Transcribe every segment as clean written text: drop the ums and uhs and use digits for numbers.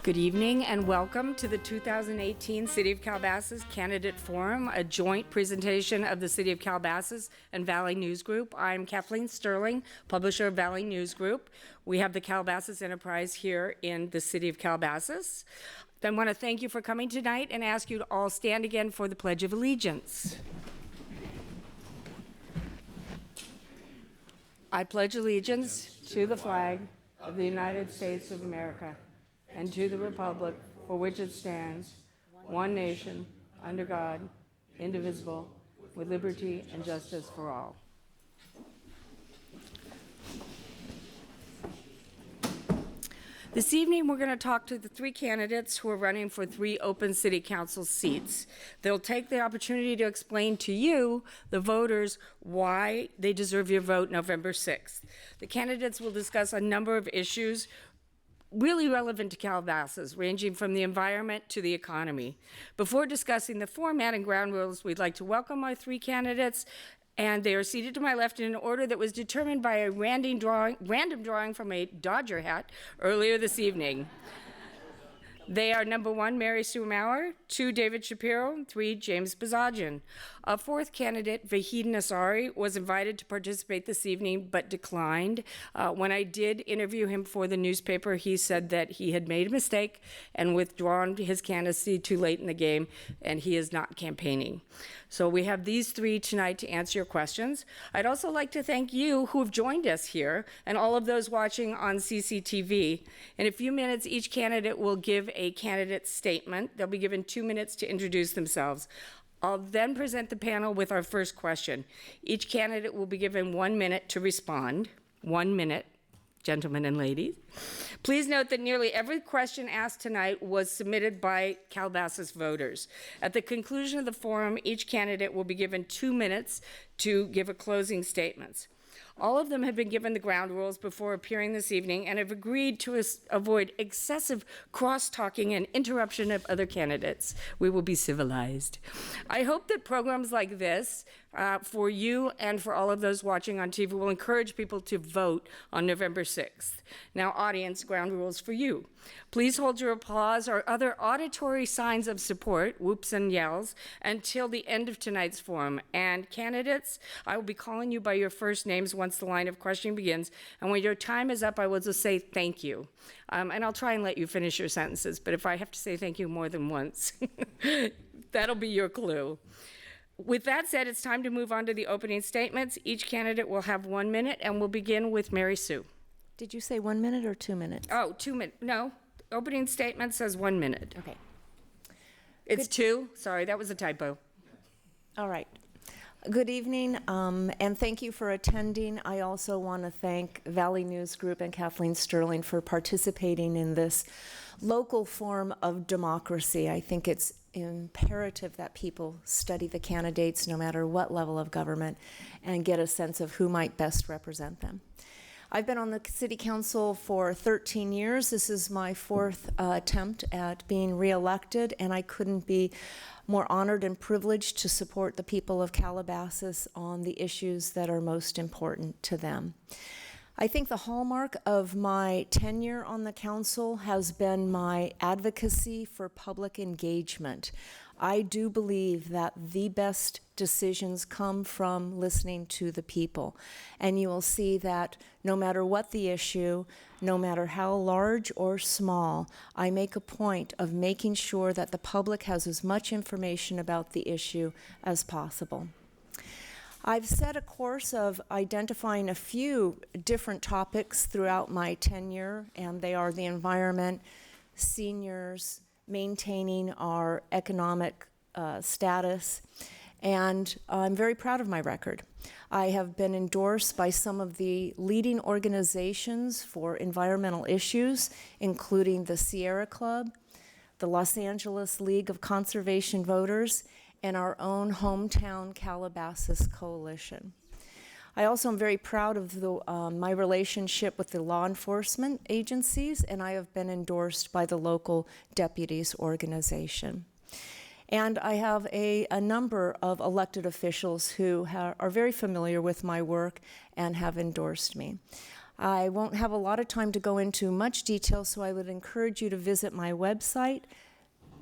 Good evening and welcome to the 2018 City of Calabasas Candidate Forum, a joint presentation of the City of Calabasas and Valley News Group. I'm Kathleen Sterling, publisher of Valley News Group. We have the Calabasas Enterprise here in the City of Calabasas. I want to thank you for coming tonight and ask you to all stand again for the Pledge of Allegiance. I pledge allegiance to the flag of the United States of America and to the republic for which it stands, one nation, under God, indivisible, with liberty and justice for all. This evening, we're going to talk to the three candidates who are running for 3 open city council seats. They'll take the opportunity to explain to you, the voters, why they deserve your vote November 6th. The candidates will discuss a number of issues really relevant to Calabasas, ranging from the environment to the economy. Before discussing the format and ground rules, we'd like to welcome our 3 candidates, and they are seated to my left in an order that was determined by a random drawing from a Dodger hat earlier this evening. They are number 1, Mary Sue Maurer, 2, David Shapiro, 3, James Bozajian. A 4th candidate, Vahid Nassari, was invited to participate this evening but declined. When I did interview him for the newspaper, he said that he had made a mistake and withdrawn his candidacy too late in the game, and he is not campaigning. So we have these 3 tonight to answer your questions. I'd also like to thank you who have joined us here and all of those watching on CCTV. In a few minutes, each candidate will give a candidate statement. They'll be given 2 minutes to introduce themselves. I'll then present the panel with our first question. Each candidate will be given 1 minute to respond. 1 minute, gentlemen and ladies. Please note that nearly every question asked tonight was submitted by Calabasas voters. At the conclusion of the forum, each candidate will be given 2 minutes to give a closing statement. All of them have been given the ground rules before appearing this evening and have agreed to avoid excessive cross-talking and interruption of other candidates. We will be civilized. I hope that programs like this, for you and for all of those watching on TV, will encourage people to vote on November 6th. Now, audience, ground rules for you. Please hold your applause or other auditory signs of support, whoops and yells, until the end of tonight's forum. And candidates, I will be calling you by your first names once the line of questioning begins. And when your time is up, I will just say thank you. And I'll try and let you finish your sentences, but if I have to say thank you more than once, that'll be your clue. With that said, it's time to move on to the opening statements. Each candidate will have 1 minute, and we'll begin with Mary Sue. Did you say 1 minute or 2 minutes? Oh, 2 minutes. No, opening statement says 1 minute. Okay. It's 2? Sorry, that was a typo. All right. Good evening, and thank you for attending. I also want to thank Valley News Group and Kathleen Sterling for participating in this local form of democracy. I think it's imperative that people study the candidates no matter what level of government and get a sense of who might best represent them. I've been on the City Council for 13 years. This is my 4th attempt at being reelected, and I couldn't be more honored and privileged to support the people of Calabasas on the issues that are most important to them. I think the hallmark of my tenure on the council has been my advocacy for public engagement. I do believe that the best decisions come from listening to the people. And you will see that no matter what the issue, no matter how large or small, I make a point of making sure that the public has as much information about the issue as possible. I've set a course of identifying a few different topics throughout my tenure, and they are the environment, seniors, maintaining our economic status, and I'm very proud of my record. I have been endorsed by some of the leading organizations for environmental issues, including the Sierra Club, the Los Angeles League of Conservation Voters, and our own hometown Calabasas Coalition. I also am very proud of my relationship with the law enforcement agencies, and I have been endorsed by the local deputies organization. And I have a number of elected officials who are very familiar with my work and have endorsed me. I won't have a lot of time to go into much detail, so I would encourage you to visit my website,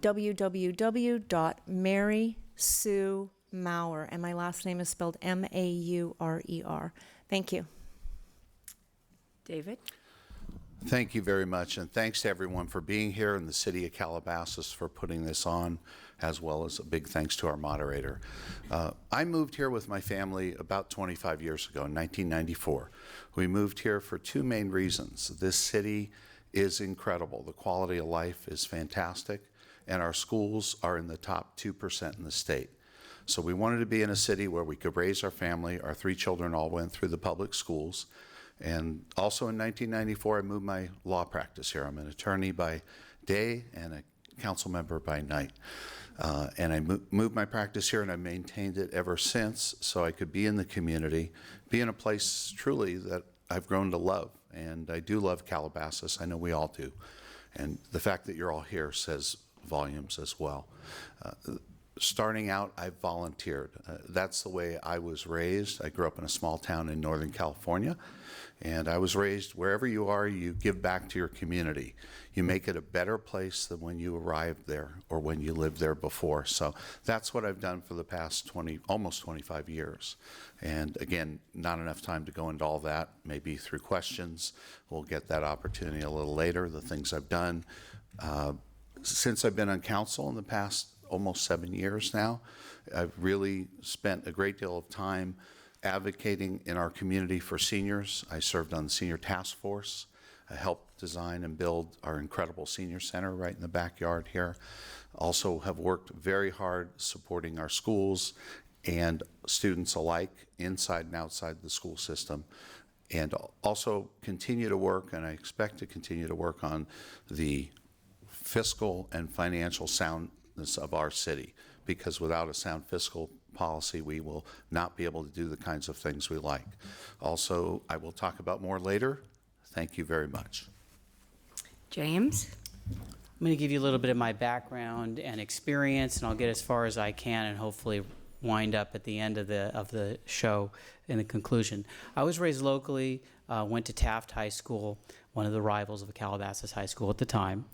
www.MarySueMaurer, and my last name is spelled M-A-U-R-E-R. Thank you. David? Thank you very much, and thanks to everyone for being here and the City of Calabasas for putting this on, as well as a big thanks to our moderator. I moved here with my family about 25 years ago, in 1994. We moved here for two main reasons. This city is incredible. The quality of life is fantastic, and our schools are in the top 2% in the state. So we wanted to be in a city where we could raise our family. Our three children all went through the public schools. And also in 1994, I moved my law practice here. I'm an attorney by day and a council member by night. And I moved my practice here, and I maintained it ever since, so I could be in the community, be in a place truly that I've grown to love. And I do love Calabasas. I know we all do. And the fact that you're all here says volumes as well. Starting out, I volunteered. That's the way I was raised. I grew up in a small town in Northern California, and I was raised wherever you are, you give back to your community. You make it a better place than when you arrived there or when you lived there before. So that's what I've done for the past almost 25 years. And again, not enough time to go into all that, maybe through questions. We'll get that opportunity a little later, the things I've done. Since I've been on council in the past almost 7 years now, I've really spent a great deal of time advocating in our community for seniors. I served on the senior task force. I helped design and build our incredible senior center right in the backyard here. Also have worked very hard supporting our schools and students alike inside and outside the school system. And also continue to work, and I expect to continue to work on the fiscal and financial soundness of our city, because without a sound fiscal policy, we will not be able to do the kinds of things we like. Also, I will talk about more later. Thank you very much. James? I'm going to give you a little bit of my background and experience, and I'll get as far as I can and hopefully wind up at the end of the show in the conclusion. I was raised locally, went to Taft High School, one of the rivals of Calabasas High School at the time.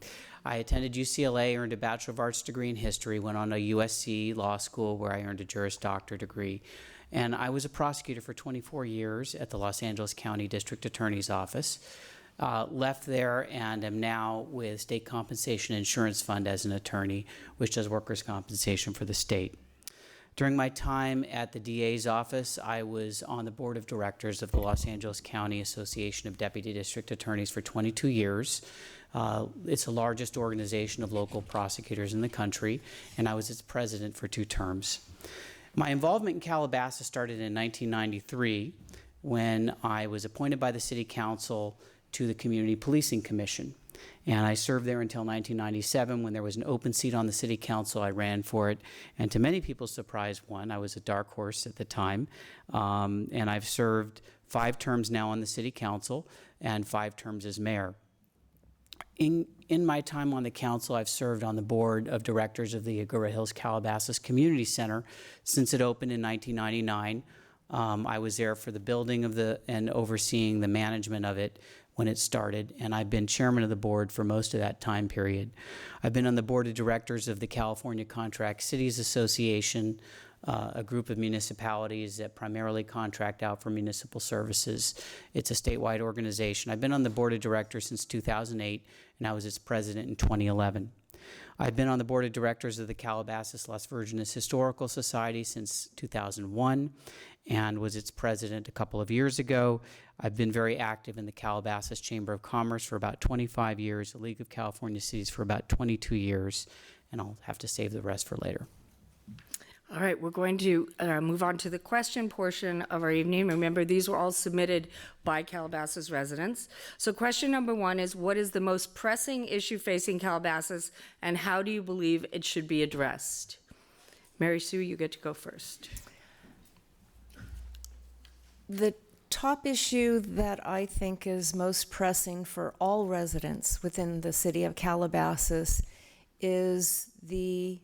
I attended UCLA, earned a Bachelor of Arts degree in history, went on to USC Law School where I earned a Juris Doctor degree. And I was a prosecutor for 24 years at the Los Angeles County District Attorney's Office. Left there and am now with State Compensation Insurance Fund as an attorney, which does workers' compensation for the state. During my time at the DA's office, I was on the board of directors of the Los Angeles County Association of Deputy District Attorneys for 22 years. It's the largest organization of local prosecutors in the country, and I was its president for 2 terms. My involvement in Calabasas started in 1993 when I was appointed by the City Council to the Community Policing Commission. And I served there until 1997 when there was an open seat on the City Council. I ran for it, and to many people's surprise, won. I was a dark horse at the time. And I've served 5 terms now on the City Council and 5 terms as mayor. In my time on the council, I've served on the board of directors of the Agoura Hills Calabasas Community Center since it opened in 1999. I was there for the building of and overseeing the management of it when it started, and I've been chairman of the board for most of that time period. I've been on the board of directors of the California Contract Cities Association, a group of municipalities that primarily contract out for municipal services. It's a statewide organization. I've been on the board of directors since 2008, and I was its president in 2011. I've been on the board of directors of the Calabasas Las Virgenes Historical Society since 2001 and was its president a couple of years ago. I've been very active in the Calabasas Chamber of Commerce for about 25 years, the League of California Cities for about 22 years, and I'll have to save the rest for later. All right, we're going to move on to the question portion of our evening. Remember, these were all submitted by Calabasas residents. So question number 1 is, what is the most pressing issue facing Calabasas, and how do you believe it should be addressed? Mary Sue, you get to go first. The top issue that I think is most pressing for all residents within the city of Calabasas is the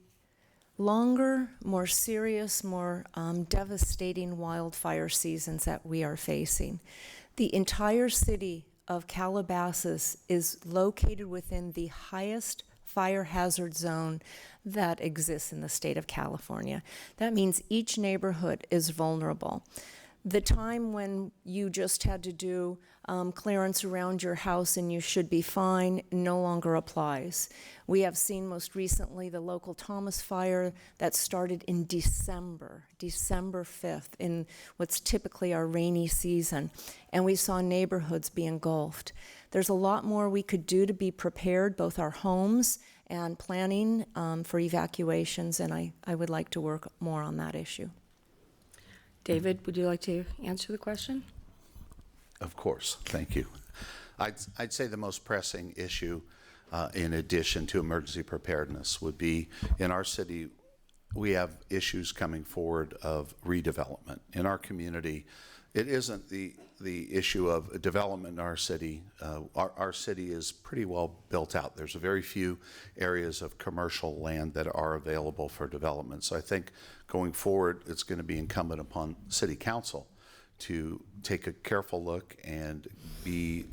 longer, more serious, more devastating wildfire seasons that we are facing. The entire city of Calabasas is located within the highest fire hazard zone that exists in the state of California. That means each neighborhood is vulnerable. The time when you just had to do clearance around your house and you should be fine no longer applies. We have seen most recently the local Thomas fire that started in December 5th, in what's typically our rainy season, and we saw neighborhoods be engulfed. There's a lot more we could do to be prepared, both our homes and planning for evacuations, and I would like to work more on that issue. David, would you like to answer the question? Of course, thank you. I'd say the most pressing issue, in addition to emergency preparedness, would be in our city, we have issues coming forward of redevelopment. In our community, it isn't the issue of development in our city. Our city is pretty well built out. There's a very few areas of commercial land that are available for development. So I think going forward, it's going to be incumbent upon City Council to take a careful look and be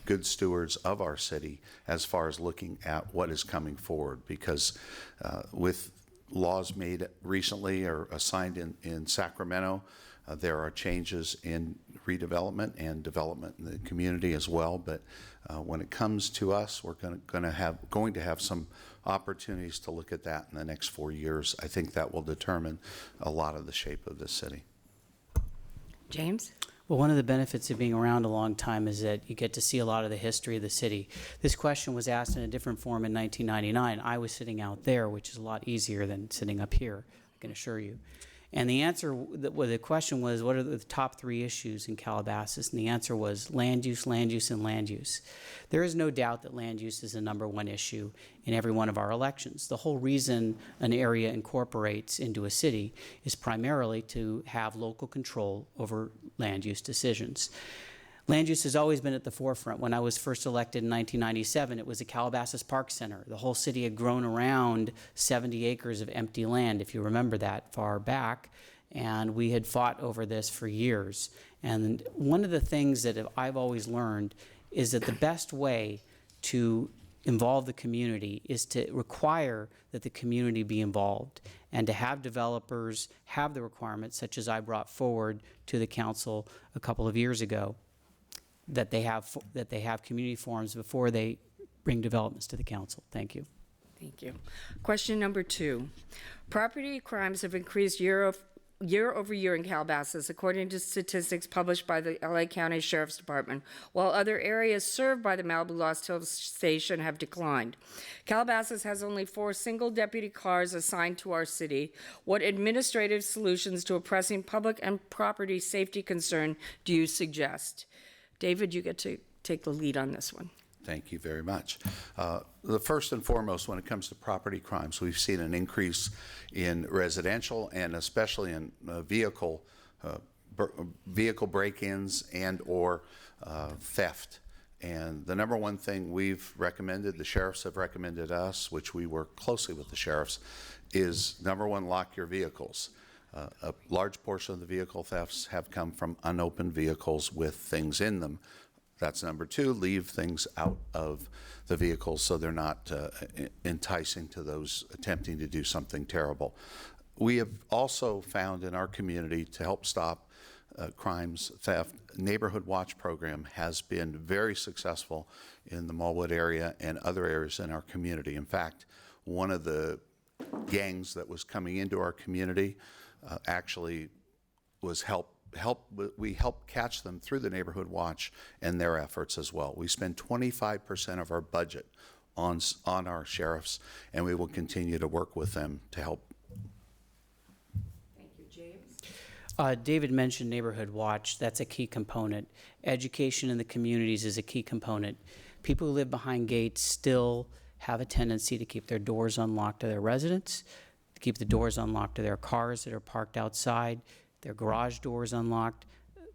good stewards of our city as far as looking at what is coming forward, because with laws made recently or signed in Sacramento, there are changes in redevelopment and development in the community as well. But when it comes to us, we're going to have some opportunities to look at that in the next 4 years. I think that will determine a lot of the shape of this city. James? Well, one of the benefits of being around a long time is that you get to see a lot of the history of the city. This question was asked in a different form in 1999. I was sitting out there, which is a lot easier than sitting up here, I can assure you. And the answer, the question was, what are the top 3 issues in Calabasas? And the answer was land use, and land use. There is no doubt that land use is the #1 issue in every one of our elections. The whole reason an area incorporates into a city is primarily to have local control over land use decisions. Land use has always been at the forefront. When I was first elected in 1997, it was the Calabasas Park Center. The whole city had grown around 70 acres of empty land, if you remember that far back, and we had fought over this for years. And one of the things that I've always learned is that the best way to involve the community is to require that the community be involved and to have developers have the requirements, such as I brought forward to the council a couple of years ago, that they have community forums before they bring developments to the council. Thank you. Thank you. Question number 2. Property crimes have increased year over year in Calabasas, according to statistics published by the LA County Sheriff's Department, while other areas served by the Malibu Lost Hills Station have declined. Calabasas has only 4 single deputy cars assigned to our city. What administrative solutions to a pressing public and property safety concern do you suggest? David, you get to take the lead on this one. Thank you very much. The first and foremost, when it comes to property crimes, we've seen an increase in residential and especially in vehicle break-ins and or theft. And the #1 thing we've recommended, the sheriffs have recommended us, which we work closely with the sheriffs, is #1, lock your vehicles. A large portion of the vehicle thefts have come from unopened vehicles with things in them. That's #2, leave things out of the vehicles so they're not enticing to those attempting to do something terrible. We have also found in our community, to help stop crimes, theft, Neighborhood Watch program has been very successful in the Mallwood area and other areas in our community. In fact, one of the gangs that was coming into our community actually was we helped catch them through the Neighborhood Watch and their efforts as well. We spend 25% of our budget on our sheriffs, and we will continue to work with them to help. Thank you, James. David mentioned Neighborhood Watch. That's a key component. Education in the communities is a key component. People who live behind gates still have a tendency to keep their doors unlocked to their residents, to keep the doors unlocked to their cars that are parked outside, their garage doors unlocked.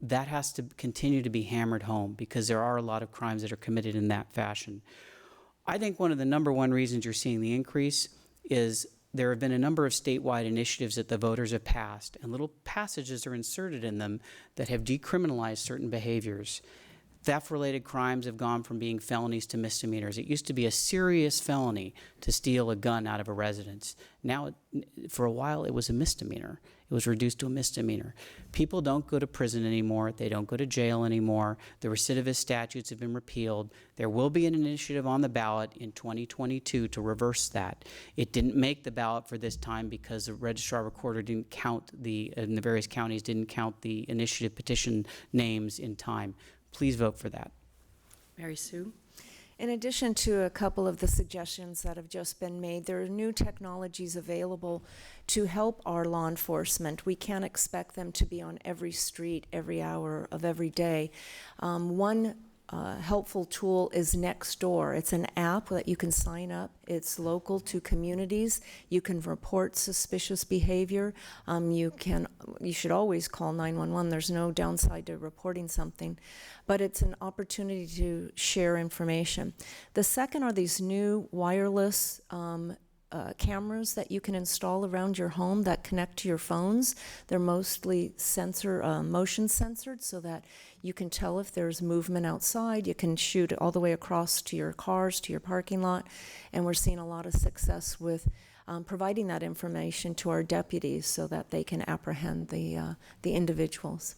That has to continue to be hammered home because there are a lot of crimes that are committed in that fashion. I think one of the #1 reasons you're seeing the increase is there have been a number of statewide initiatives that the voters have passed, and little passages are inserted in them that have decriminalized certain behaviors. Theft-related crimes have gone from being felonies to misdemeanors. It used to be a serious felony to steal a gun out of a residence. Now, for a while, it was a misdemeanor. It was reduced to a misdemeanor. People don't go to prison anymore. They don't go to jail anymore. The recidivist statutes have been repealed. There will be an initiative on the ballot in 2022 to reverse that. It didn't make the ballot for this time because the registrar recorder didn't count in the various counties didn't count the initiative petition names in time. Please vote for that. Mary Sue? In addition to a couple of the suggestions that have just been made, there are new technologies available to help our law enforcement. We can't expect them to be on every street, every hour of every day. One helpful tool is Nextdoor. It's an app that you can sign up. It's local to communities. You can report suspicious behavior. You should always call 911. There's no downside to reporting something, but it's an opportunity to share information. The second are these new wireless cameras that you can install around your home that connect to your phones. They're mostly motion censored so that you can tell if there's movement outside. You can shoot all the way across to your cars, to your parking lot, and we're seeing a lot of success with providing that information to our deputies so that they can apprehend the individuals.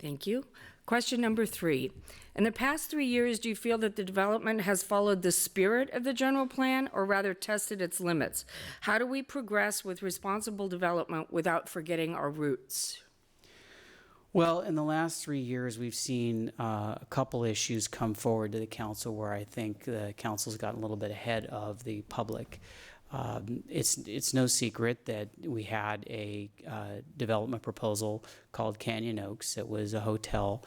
Thank you. Question number 3. In the past 3 years, do you feel that the development has followed the spirit of the general plan or rather tested its limits? How do we progress with responsible development without forgetting our roots? Well, in the last 3 years, we've seen a couple issues come forward to the council where I think the council's gotten a little bit ahead of the public. It's no secret that we had a development proposal called Canyon Oaks. It was a hotel,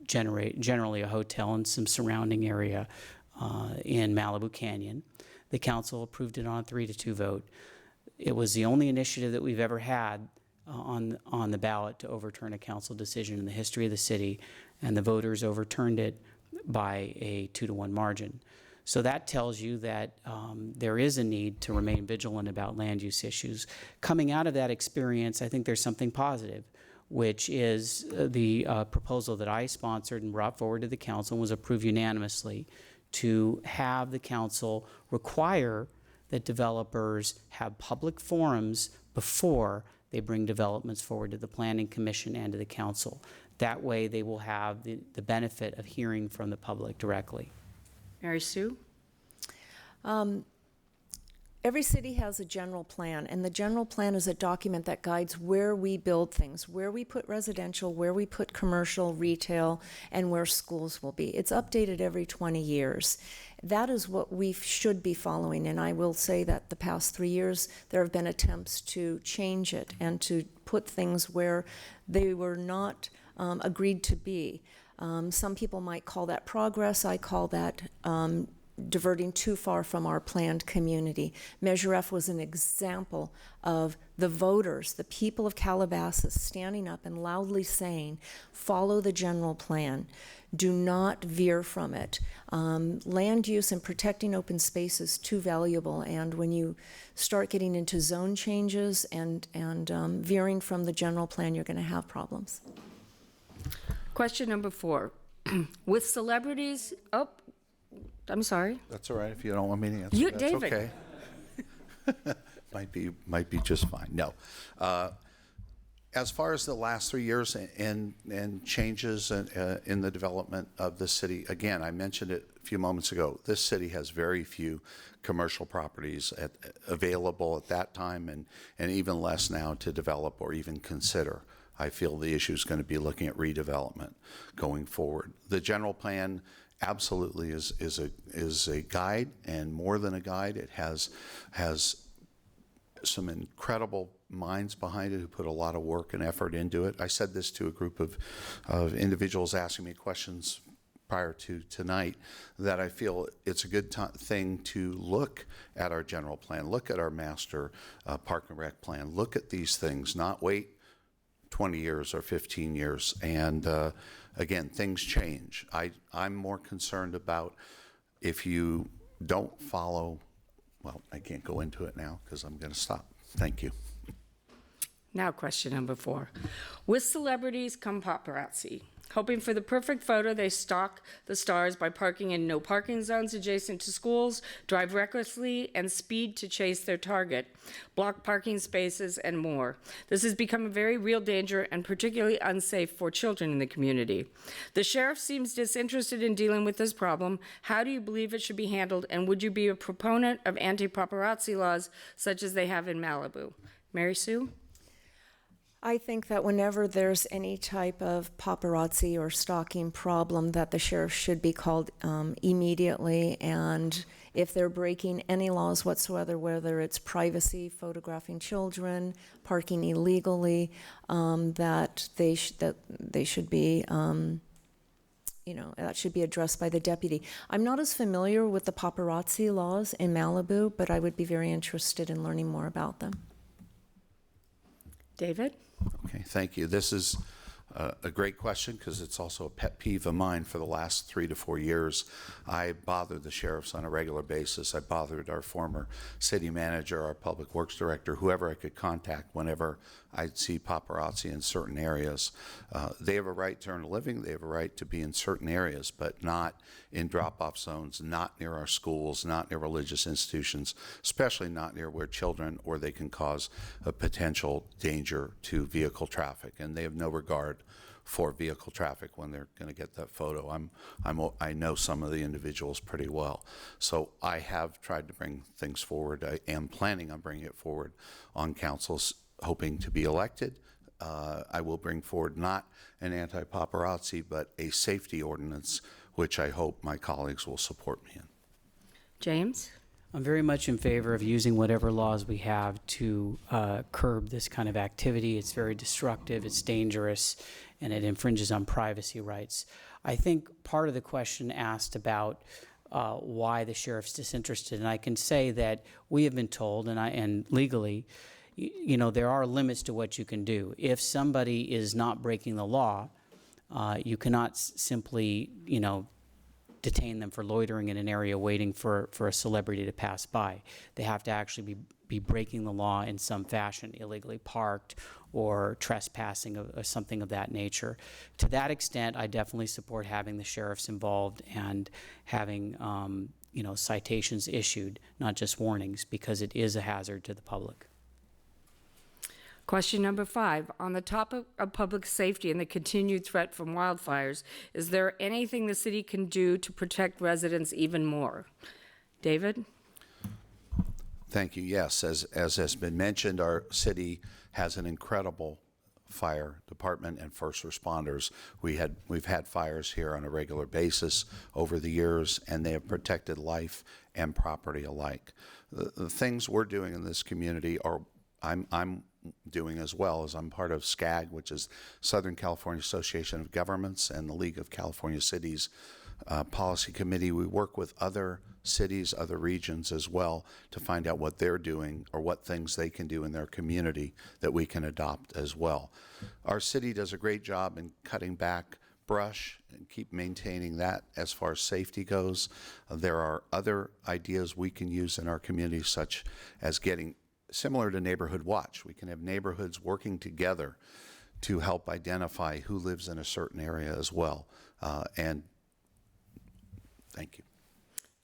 generally a hotel in some surrounding area in Malibu Canyon. The council approved it on a 3-2 vote. It was the only initiative that we've ever had on the ballot to overturn a council decision in the history of the city, and the voters overturned it by a 2-1 margin. So that tells you that there is a need to remain vigilant about land use issues. Coming out of that experience, I think there's something positive, which is the proposal that I sponsored and brought forward to the council and was approved unanimously to have the council require that developers have public forums before they bring developments forward to the Planning Commission and to the council. That way they will have the benefit of hearing from the public directly. Mary Sue? Every city has a general plan, and the general plan is a document that guides where we build things, where we put residential, where we put commercial, retail, and where schools will be. It's updated every 20 years. That is what we should be following, and I will say that the past 3 years there have been attempts to change it and to put things where they were not agreed to be. Some people might call that progress. I call that diverting too far from our planned community. Measure F was an example of the voters, the people of Calabasas, standing up and loudly saying, follow the general plan. Do not veer from it. Land use and protecting open space is too valuable, and when you start getting into zone changes and veering from the general plan, you're going to have problems. Question number 4. With celebrities, I'm sorry. That's all right if you don't want me to answer. That's David. Okay. might be just fine. No. As far as the last 3 years and changes in the development of the city, again, I mentioned it a few moments ago. This city has very few commercial properties available at that time, and even less now to develop or even consider. I feel the issue is going to be looking at redevelopment going forward. The general plan absolutely is a guide, and more than a guide, it has some incredible minds behind it who put a lot of work and effort into it. I said this to a group of individuals asking me questions prior to tonight, that I feel it's a good thing to look at our general plan, look at our master park and rec plan, look at these things, not wait 20 years or 15 years. And again, things change. I'm more concerned about if you don't follow well, I can't go into it now because I'm going to stop. Thank you. Now, question number 4. With celebrities come paparazzi. Hoping for the perfect photo, they stalk the stars by parking in no parking zones adjacent to schools, drive recklessly, and speed to chase their target, block parking spaces, and more. This has become a very real danger and particularly unsafe for children in the community. The sheriff seems disinterested in dealing with this problem. How do you believe it should be handled, and would you be a proponent of anti-paparazzi laws such as they have in Malibu? Mary Sue? I think that whenever there's any type of paparazzi or stalking problem, that the sheriff should be called immediately, and if they're breaking any laws whatsoever, whether it's privacy, photographing children, parking illegally, that they should be, that should be addressed by the deputy. I'm not as familiar with the paparazzi laws in Malibu, but I would be very interested in learning more about them. David? Okay, thank you. This is a great question because it's also a pet peeve of mine. For the last 3 to 4 years, I bothered the sheriffs on a regular basis. I bothered our former city manager, our public works director, whoever I could contact whenever I'd see paparazzi in certain areas. They have a right to earn a living. They have a right to be in certain areas, but not in drop-off zones, not near our schools, not near religious institutions, especially not near where children, or they can cause a potential danger to vehicle traffic. And they have no regard for vehicle traffic when they're going to get that photo. I know some of the individuals pretty well. So I have tried to bring things forward. I am planning on bringing it forward on councils, hoping to be elected. I will bring forward not an anti-paparazzi, but a safety ordinance, which I hope my colleagues will support me in. James? I'm very much in favor of using whatever laws we have to curb this kind of activity. It's very destructive, it's dangerous, and it infringes on privacy rights. I think part of the question asked about why the sheriff's disinterested, and I can say that we have been told, and legally, there are limits to what you can do. If somebody is not breaking the law, you cannot simply, detain them for loitering in an area waiting for a celebrity to pass by. They have to actually be breaking the law in some fashion, illegally parked or trespassing or something of that nature. To that extent, I definitely support having the sheriffs involved and having citations issued, not just warnings, because it is a hazard to the public. Question number 5, on the topic of public safety and the continued threat from wildfires, is there anything the city can do to protect residents even more? David? Thank you. Yes, as has been mentioned, our city has an incredible fire department and first responders. We've had fires here on a regular basis over the years, and they have protected life and property alike. The things we're doing in this community are I'm doing as well, as I'm part of SCAG, which is Southern California Association of Governments, and the League of California Cities Policy Committee. We work with other cities, other regions as well, to find out what they're doing or what things they can do in their community that we can adopt as well. Our city does a great job in cutting back brush and keep maintaining that as far as safety goes. There are other ideas we can use in our community, such as getting similar to Neighborhood Watch. We can have neighborhoods working together to help identify who lives in a certain area as well. And thank you.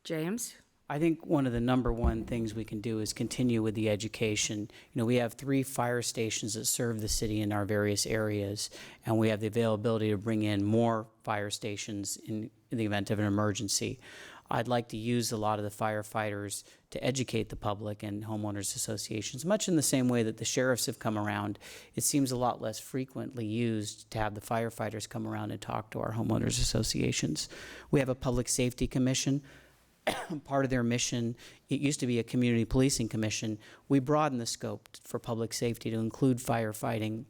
James? I think one of the number one things we can do is continue with the education. We have 3 fire stations that serve the city in our various areas, and we have the availability to bring in more fire stations in the event of an emergency. I'd like to use a lot of the firefighters to educate the public and homeowners associations, much in the same way that the sheriffs have come around. It seems a lot less frequently used to have the firefighters come around and talk to our homeowners associations. We have a public safety commission. Part of their mission, it used to be a community policing commission. We broadened the scope for public safety to include firefighting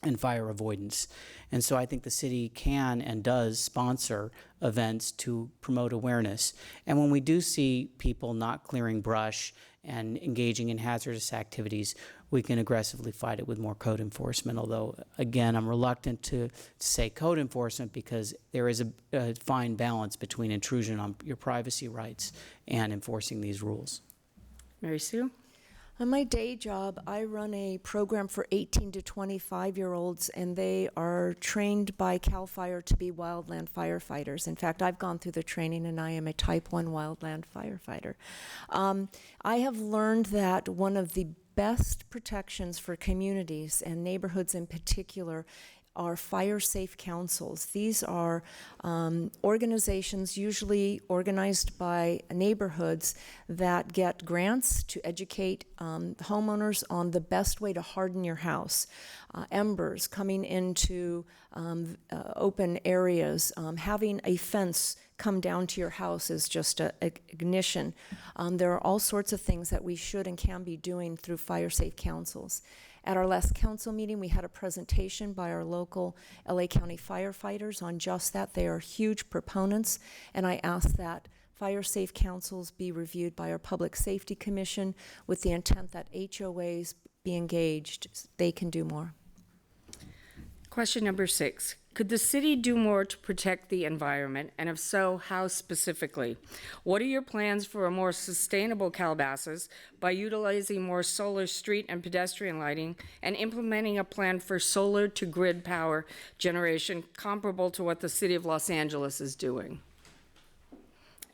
and fire avoidance. And so I think the city can and does sponsor events to promote awareness. And when we do see people not clearing brush and engaging in hazardous activities, we can aggressively fight it with more code enforcement. Although, again, I'm reluctant to say code enforcement because there is a fine balance between intrusion on your privacy rights and enforcing these rules. Mary Sue? On my day job, I run a program for 18 to 25-year-olds, and they are trained by CAL FIRE to be wildland firefighters. In fact, I've gone through the training, and I am a Type 1 wildland firefighter. I have learned that one of the best protections for communities and neighborhoods in particular are fire safe councils. These are organizations usually organized by neighborhoods that get grants to educate homeowners on the best way to harden your house. Embers coming into open areas, having a fence come down to your house is just a ignition. There are all sorts of things that we should and can be doing through fire safe councils. At our last council meeting, we had a presentation by our local LA County firefighters on just that. They are huge proponents, and I asked that fire safe councils be reviewed by our Public Safety Commission with the intent that HOAs be engaged. They can do more. Question number 6. Could the city do more to protect the environment, and if so, how specifically? What are your plans for a more sustainable Calabasas by utilizing more solar street and pedestrian lighting and implementing a plan for solar to grid power generation comparable to what the city of Los Angeles is doing?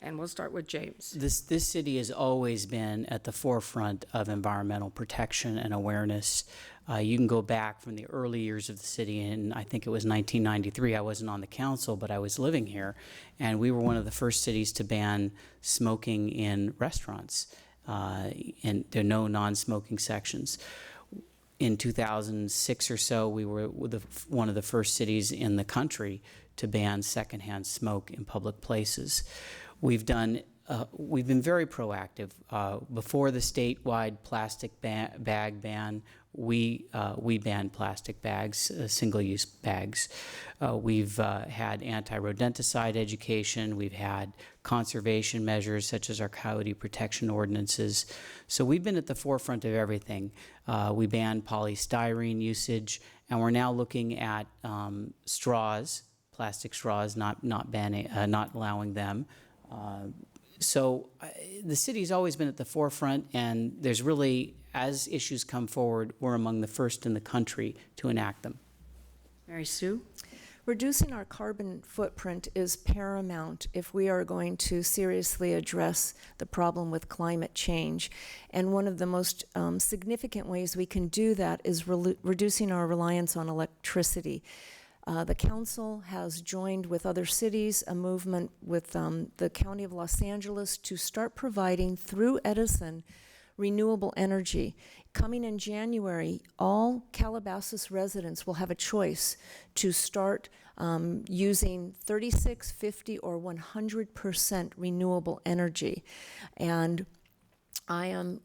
And we'll start with James. This city has always been at the forefront of environmental protection and awareness. You can go back from the early years of the city, and I think it was 1993. I wasn't on the council, but I was living here, and we were one of the first cities to ban smoking in restaurants, and there are no non-smoking sections. In 2006 or so, we were one of the first cities in the country to ban secondhand smoke in public places. We've been very proactive. Before the statewide plastic bag ban, we banned plastic bags, single-use bags. We've had anti-rodenticide education. We've had conservation measures such as our coyote protection ordinances. So we've been at the forefront of everything. We banned polystyrene usage, and we're now looking at straws, plastic straws, not allowing them. So the city's always been at the forefront, and there's really, as issues come forward, we're among the first in the country to enact them. Mary Sue? Reducing our carbon footprint is paramount if we are going to seriously address the problem with climate change. And one of the most significant ways we can do that is reducing our reliance on electricity. The council has joined with other cities a movement with the County of Los Angeles to start providing, through Edison, renewable energy. Coming in January, all Calabasas residents will have a choice to start using 36, 50, or 100% renewable energy. And I am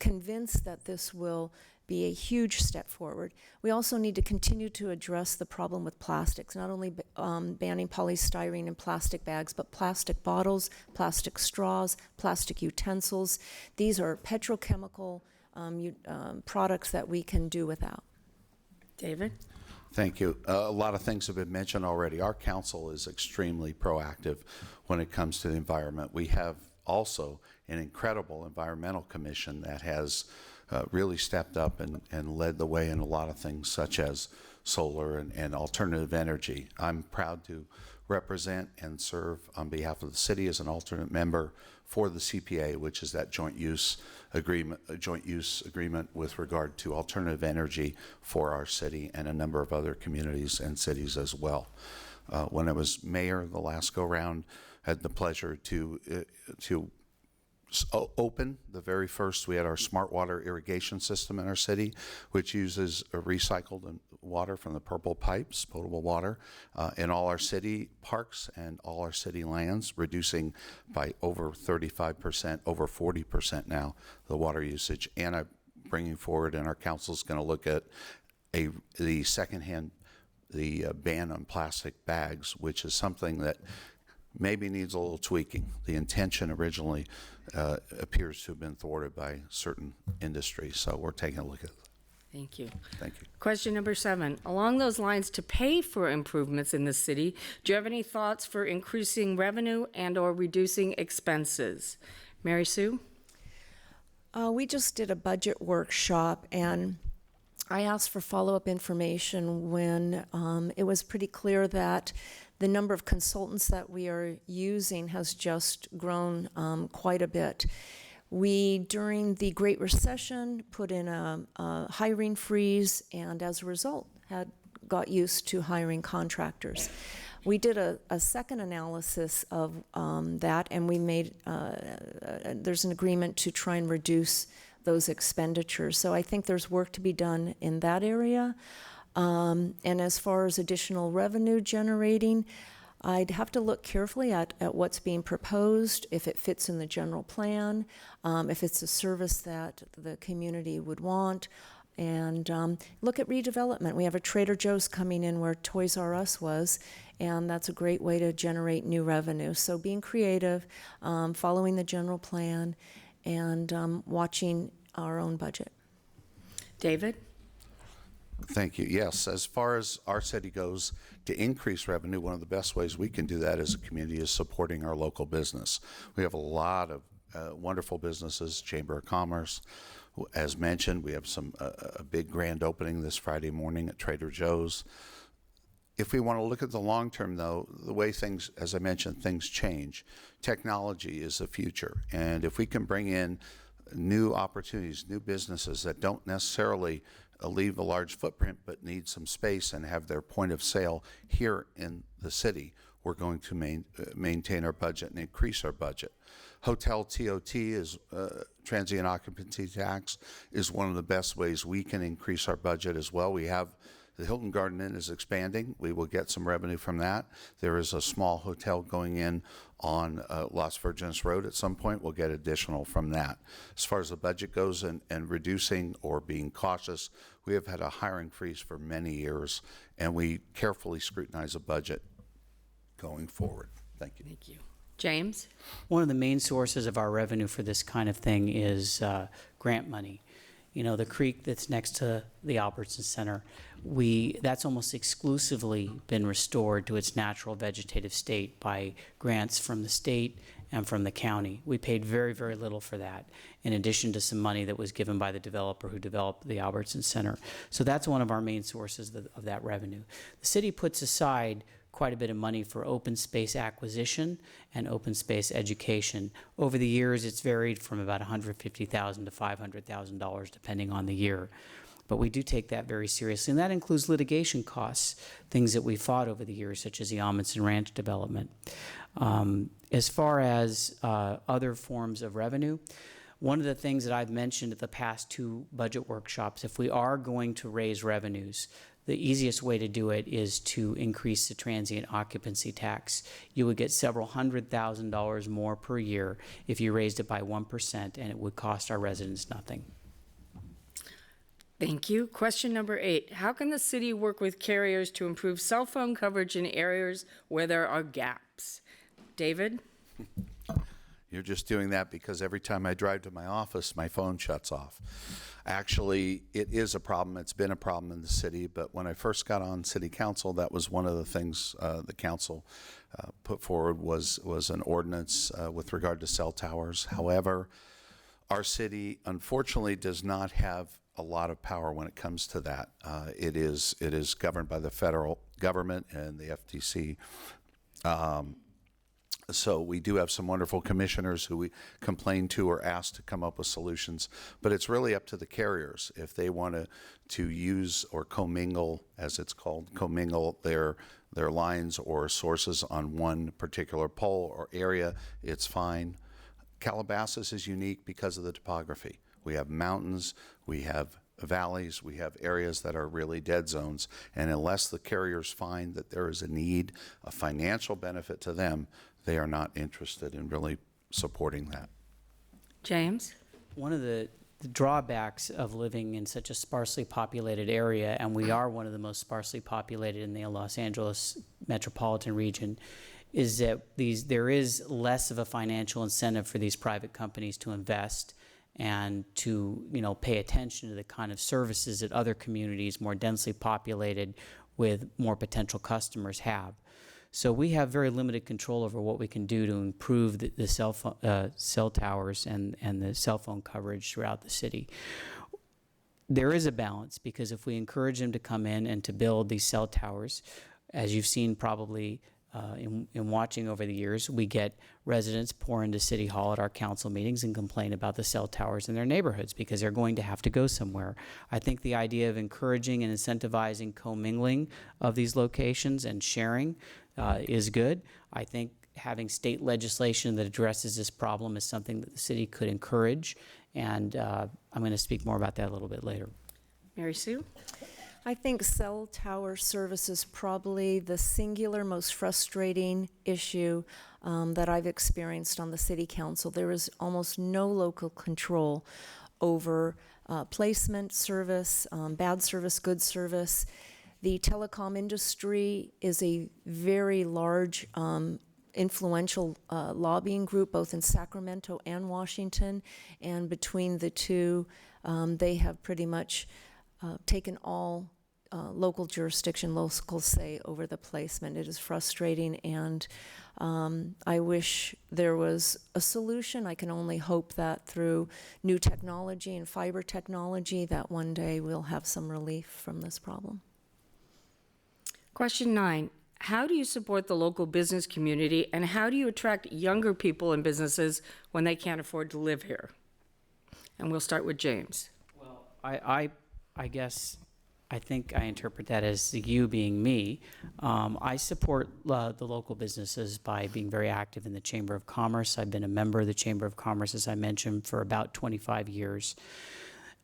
convinced that this will be a huge step forward. We also need to continue to address the problem with plastics, not only banning polystyrene and plastic bags, but plastic bottles, plastic straws, plastic utensils. These are petrochemical products that we can do without. David? Thank you. A lot of things have been mentioned already. Our council is extremely proactive when it comes to the environment. We have also an incredible environmental commission that has really stepped up and led the way in a lot of things such as solar and alternative energy. I'm proud to represent and serve on behalf of the city as an alternate member for the CPA, which is that joint use agreement with regard to alternative energy for our city and a number of other communities and cities as well. When I was mayor the last go-round, had the pleasure to open the very first. We had our smart water irrigation system in our city, which uses recycled water from the purple pipes, potable water, in all our city parks and all our city lands, reducing by over 35%, over 40% now, the water usage. And I'm bringing forward, and our council's going to look at the ban on plastic bags, which is something that maybe needs a little tweaking. The intention originally appears to have been thwarted by certain industries, so we're taking a look at it. Thank you. Thank you. Question number 7. Along those lines, to pay for improvements in the city, do you have any thoughts for increasing revenue and or reducing expenses? Mary Sue? We just did a budget workshop, and I asked for follow-up information when it was pretty clear that the number of consultants that we are using has just grown quite a bit. We, during the Great Recession, put in a hiring freeze, and as a result, got used to hiring contractors. We did a second analysis of that, and we made, there's an agreement to try and reduce those expenditures. So I think there's work to be done in that area. And as far as additional revenue generating, I'd have to look carefully at what's being proposed, if it fits in the general plan, if it's a service that the community would want, and look at redevelopment. We have a Trader Joe's coming in where Toys R Us was, and that's a great way to generate new revenue. So being creative, following the general plan, and watching our own budget. David? Thank you. Yes, as far as our city goes, to increase revenue, one of the best ways we can do that as a community is supporting our local business. We have a lot of wonderful businesses, Chamber of Commerce. As mentioned, we have a big grand opening this Friday morning at Trader Joe's. If we want to look at the long term, though, the way things, as I mentioned, things change. Technology is the future, and if we can bring in new opportunities, new businesses that don't necessarily leave a large footprint but need some space and have their point of sale here in the city, we're going to maintain our budget and increase our budget. Hotel TOT is transient occupancy tax is one of the best ways we can increase our budget as well. We have the Hilton Garden Inn is expanding. We will get some revenue from that. There is a small hotel going in on Las Virgenes Road at some point. We'll get additional from that. As far as the budget goes and reducing or being cautious, we have had a hiring freeze for many years, and we carefully scrutinize a budget going forward. Thank you. Thank you. James? One of the main sources of our revenue for this kind of thing is grant money. You know, the creek that's next to the Albertson Center, that's almost exclusively been restored to its natural vegetative state by grants from the state and from the county. We paid very, very little for that, in addition to some money that was given by the developer who developed the Albertson Center. So that's one of our main sources of that revenue. The city puts aside quite a bit of money for open space acquisition and open space education. Over the years, it's varied from about $150,000 to $500,000, depending on the year. But we do take that very seriously, and that includes litigation costs, things that we fought over the years, such as the Amundsen Ranch development. As far as other forms of revenue, one of the things that I've mentioned at the past two budget workshops, if we are going to raise revenues, the easiest way to do it is to increase the transient occupancy tax. You would get several $100,000 more per year if you raised it by 1%, and it would cost our residents nothing. Thank you. Question number 8. How can the city work with carriers to improve cell phone coverage in areas where there are gaps? David? You're just doing that because every time I drive to my office, my phone shuts off. Actually, it is a problem. It's been a problem in the city, but when I first got on city council, that was one of the things the council put forward was an ordinance with regard to cell towers. However, our city, unfortunately, does not have a lot of power when it comes to that. It is governed by the federal government and the FTC. So we do have some wonderful commissioners who we complain to or ask to come up with solutions, but it's really up to the carriers. If they want to use or commingle, as it's called, commingle their lines or sources on one particular pole or area, it's fine. Calabasas is unique because of the topography. We have mountains, we have valleys, we have areas that are really dead zones, and unless the carriers find that there is a need, a financial benefit to them, they are not interested in really supporting that. James? One of the drawbacks of living in such a sparsely populated area, and we are one of the most sparsely populated in the Los Angeles metropolitan region, is that there is less of a financial incentive for these private companies to invest and to pay attention to the kind of services that other communities more densely populated with more potential customers have. So we have very limited control over what we can do to improve the cell towers and the cell phone coverage throughout the city. There is a balance, because if we encourage them to come in and to build these cell towers, as you've seen probably in watching over the years, we get residents pour into City Hall at our council meetings and complain about the cell towers in their neighborhoods because they're going to have to go somewhere. I think the idea of encouraging and incentivizing commingling of these locations and sharing is good. I think having state legislation that addresses this problem is something that the city could encourage, and I'm going to speak more about that a little bit later. Mary Sue? I think cell tower service is probably the singular most frustrating issue that I've experienced on the city council. There is almost no local control over placement, service, bad service, good service. The telecom industry is a very large, influential lobbying group, both in Sacramento and Washington, and between the two, they have pretty much taken all local jurisdiction, local say over the placement. It is frustrating, and I wish there was a solution. I can only hope that through new technology and fiber technology that one day we'll have some relief from this problem. Question 9. How do you support the local business community, and how do you attract younger people and businesses when they can't afford to live here? And we'll start with James. Well, I guess I think I interpret that as you being me. I support the local businesses by being very active in the Chamber of Commerce. I've been a member of the Chamber of Commerce, as I mentioned, for about 25 years.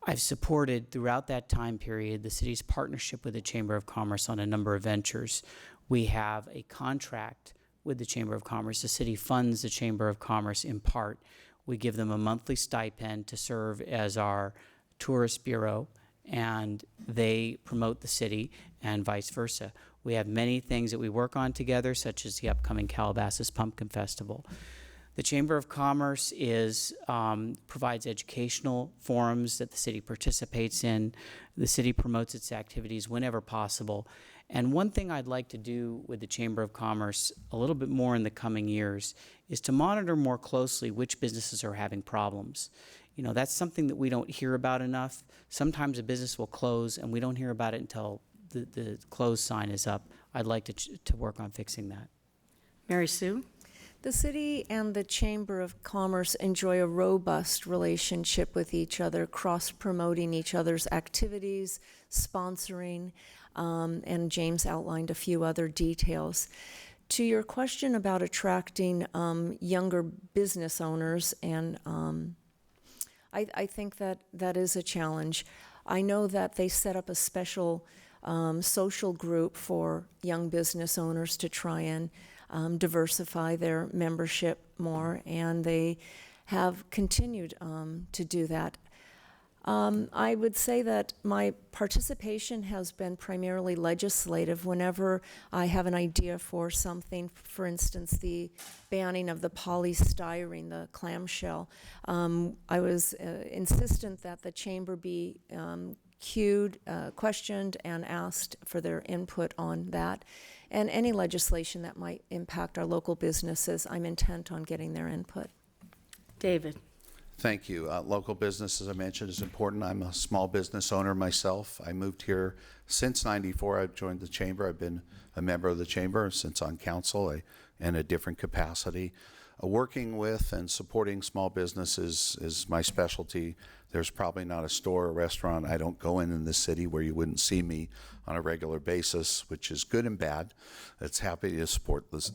I've supported throughout that time period the city's partnership with the Chamber of Commerce on a number of ventures. We have a contract with the Chamber of Commerce. The city funds the Chamber of Commerce in part. We give them a monthly stipend to serve as our tourist bureau, and they promote the city and vice versa. We have many things that we work on together, such as the upcoming Calabasas Pumpkin Festival. The Chamber of Commerce provides educational forums that the city participates in. The city promotes its activities whenever possible. And one thing I'd like to do with the Chamber of Commerce a little bit more in the coming years is to monitor more closely which businesses are having problems. You know, that's something that we don't hear about enough. Sometimes a business will close and we don't hear about it until the close sign is up. I'd like to work on fixing that. Mary Sue? The city and the Chamber of Commerce enjoy a robust relationship with each other, cross-promoting each other's activities, sponsoring, and James outlined a few other details. To your question about attracting younger business owners, and I think that is a challenge. I know that they set up a special social group for young business owners to try and diversify their membership more, and they have continued to do that. I would say that my participation has been primarily legislative. Whenever I have an idea for something, for instance, the banning of the polystyrene, the clamshell, I was insistent that the chamber be queued, questioned, and asked for their input on that. And any legislation that might impact our local businesses, I'm intent on getting their input. David? Thank you. Local business, as I mentioned, is important. I'm a small business owner myself. I moved here since '94. I've joined the chamber. I've been a member of the chamber since on council in a different capacity. Working with and supporting small businesses is my specialty. There's probably not a store or restaurant I don't go in this city where you wouldn't see me on a regular basis, which is good and bad. It's happy to support this.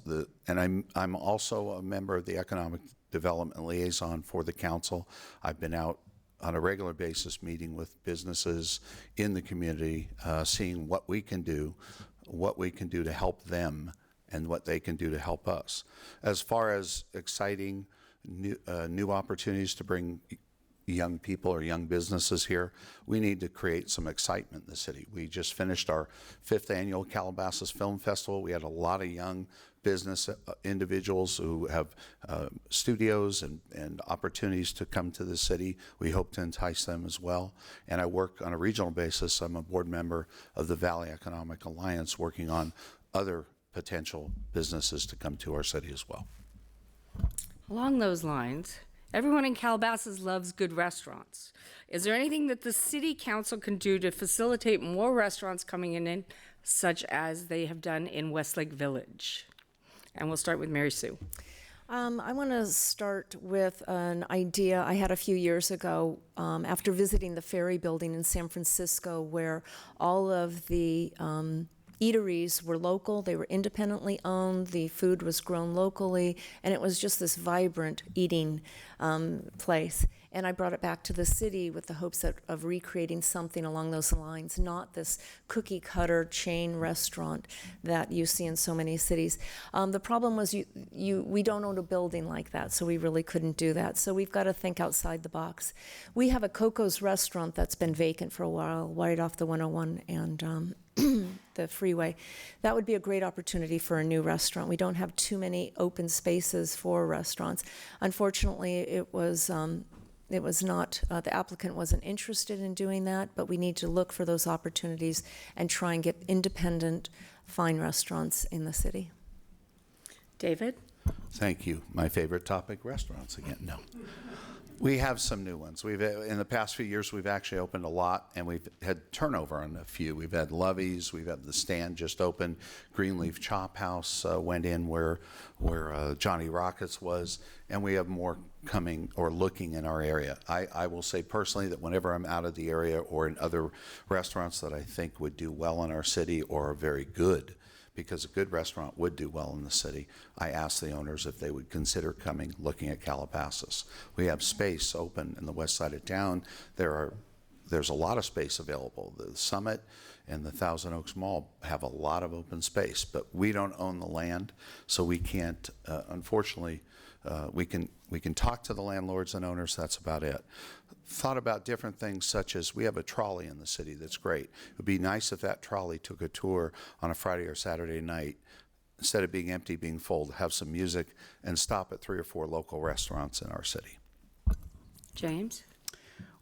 And I'm also a member of the Economic Development Liaison for the council. I've been out on a regular basis meeting with businesses in the community, seeing what we can do to help them and what they can do to help us. As far as exciting new opportunities to bring young people or young businesses here, we need to create some excitement in the city. We just finished our 5th annual Calabasas Film Festival. We had a lot of young business individuals who have studios and opportunities to come to the city. We hope to entice them as well. And I work on a regional basis. I'm a board member of the Valley Economic Alliance, working on other potential businesses to come to our city as well. Along those lines, everyone in Calabasas loves good restaurants. Is there anything that the city council can do to facilitate more restaurants coming in, such as they have done in Westlake Village? And we'll start with Mary Sue. I want to start with an idea I had a few years ago after visiting the Ferry Building in San Francisco, where all of the eateries were local, they were independently owned, the food was grown locally, and it was just this vibrant eating place. And I brought it back to the city with the hopes of recreating something along those lines, not this cookie cutter chain restaurant that you see in so many cities. The problem was we don't own a building like that, so we really couldn't do that. So we've got to think outside the box. We have a Coco's restaurant that's been vacant for a while, right off the 101 and the freeway. That would be a great opportunity for a new restaurant. We don't have too many open spaces for restaurants. Unfortunately, it was not, the applicant wasn't interested in doing that, but we need to look for those opportunities and try and get independent, fine restaurants in the city. David? Thank you. My favorite topic, restaurants again. No. We have some new ones. In the past few years, we've actually opened a lot, and we've had turnover on a few. We've had Lovey's, we've had The Stand just opened, Greenleaf Chop House went in where Johnny Rockets was, and we have more coming or looking in our area. I will say personally that whenever I'm out of the area or in other restaurants that I think would do well in our city or are very good, because a good restaurant would do well in the city, I asked the owners if they would consider looking at Calabasas. We have space open in the west side of town. There's a lot of space available. The Summit and the Thousand Oaks Mall have a lot of open space, but we don't own the land, so we can't, unfortunately, we can talk to the landlords and owners, that's about it. Thought about different things, such as we have a trolley in the city that's great. It would be nice if that trolley took a tour on a Friday or Saturday night, instead of being empty, being full, to have some music and stop at 3 or 4 local restaurants in our city. James?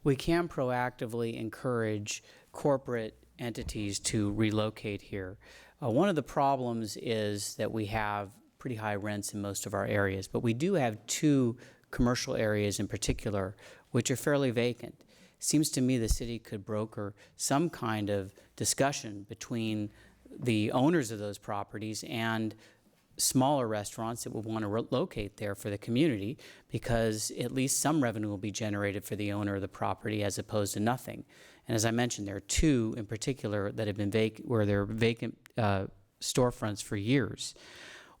We can proactively encourage corporate entities to relocate here. One of the problems is that we have pretty high rents in most of our areas, but we do have 2 commercial areas in particular which are fairly vacant. Seems to me the city could broker some kind of discussion between the owners of those properties and smaller restaurants that would want to relocate there for the community, because at least some revenue will be generated for the owner of the property as opposed to nothing. And as I mentioned, there are 2 in particular that have been vacant, where there are vacant storefronts for years.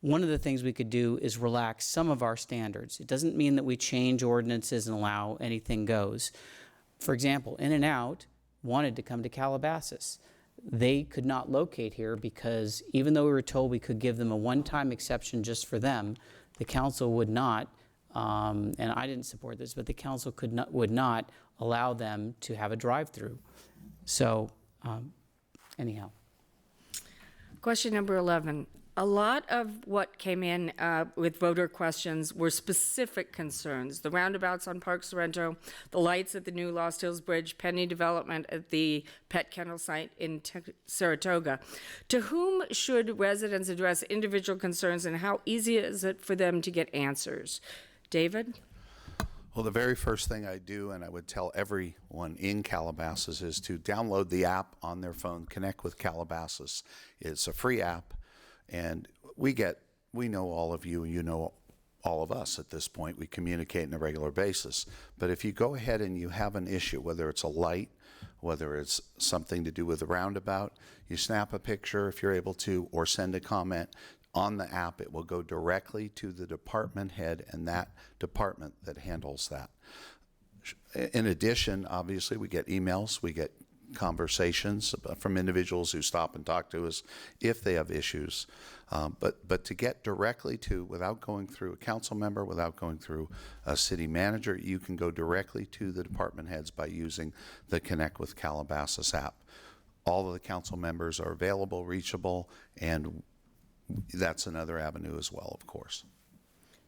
One of the things we could do is relax some of our standards. It doesn't mean that we change ordinances and allow anything goes. For example, In-N-Out wanted to come to Calabasas. They could not locate here because even though we were told we could give them a one-time exception just for them, the council would not, and I didn't support this, but the council would not allow them to have a drive-through. So anyhow. Question number 11. A lot of what came in with voter questions were specific concerns. The roundabouts on Park Sorrento, the lights at the new Lost Hills Bridge, pending development at the Pet Kennel site in Saratoga. To whom should residents address individual concerns, and how easy is it for them to get answers? David? Well, the very first thing I do, and I would tell everyone in Calabasas, is to download the app on their phone, Connect with Calabasas. It's a free app. And we know all of you, and you know all of us at this point. We communicate on a regular basis. But if you go ahead and you have an issue, whether it's a light, whether it's something to do with the roundabout, you snap a picture if you're able to, or send a comment on the app. It will go directly to the department head and that department that handles that. In addition, obviously, we get emails, we get conversations from individuals who stop and talk to us if they have issues. But to get directly to, without going through a council member, without going through a city manager, you can go directly to the department heads by using the Connect with Calabasas app. All of the council members are available, reachable, and that's another avenue as well, of course.